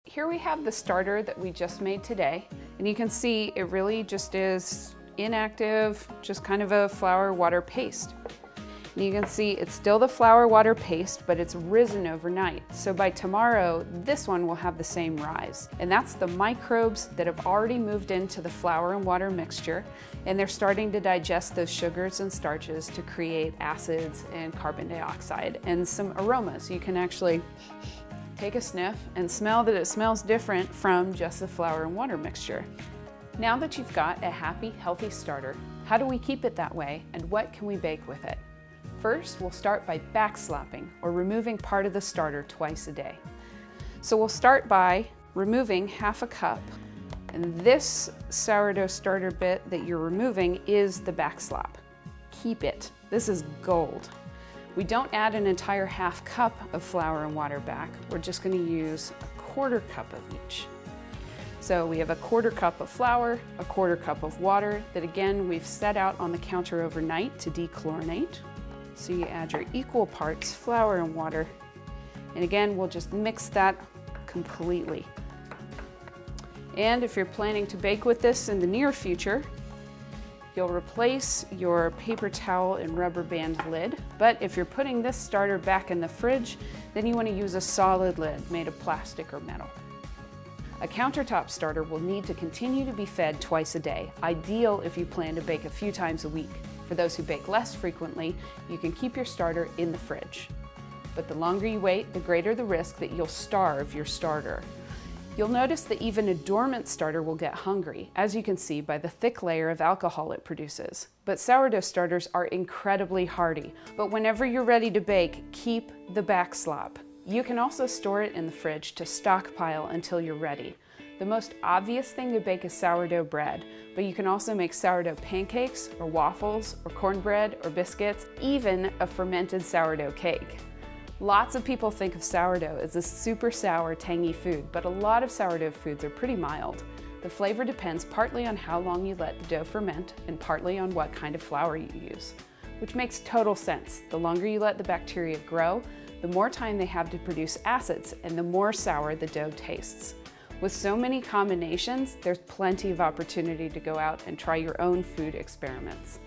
here we have the starter that we just made today, and you can see it really just is inactive, just kind of a flour water paste. And you can see it's still the flour water paste, but it's risen overnight. So by tomorrow, this one will have the same rise. And that's the microbes that have already moved into the flour and water mixture, and they're starting to digest those sugars and starches to create acids and carbon dioxide and some aromas. You can actually take a sniff and smell that it smells different from just the flour and water mixture. Now that you've got a happy, healthy starter, how do we keep it that way, and what can we bake with it? First, we'll start by backslapping, or removing part of the starter twice a day. So we'll start by removing half a cup, and this sourdough starter bit that you're removing is the backslap. Keep it. This is gold. We don't add an entire half cup of flour and water back. We're just going to use a quarter cup of each. So we have a quarter cup of flour, a quarter cup of water that again we've set out on the counter overnight to dechlorinate. So you add your equal parts flour and water, and again we'll just mix that completely. And if you're planning to bake with this in the near future, you'll replace your paper towel and rubber band lid. But if you're putting this starter back in the fridge, then you want to use a solid lid made of plastic or metal. A countertop starter will need to continue to be fed twice a day, ideal if you plan to bake a few times a week. For those who bake less frequently, you can keep your starter in the fridge. But the longer you wait, the greater the risk that you'll starve your starter. You'll notice that even a dormant starter will get hungry, as you can see by the thick layer of alcohol it produces. But sourdough starters are incredibly hardy. But whenever you're ready to bake, keep the backslap. You can also store it in the fridge to stockpile until you're ready. The most obvious thing to bake is sourdough bread, but you can also make sourdough pancakes or waffles or cornbread or biscuits, even a fermented sourdough cake. Lots of people think of sourdough as a super sour, tangy food, but a lot of sourdough foods are pretty mild. The flavor depends partly on how long you let the dough ferment and partly on what kind of flour you use, which makes total sense. The longer you let the bacteria grow, the more time they have to produce acids and the more sour the dough tastes. With so many combinations, there's plenty of opportunity to go out and try your own food experiments.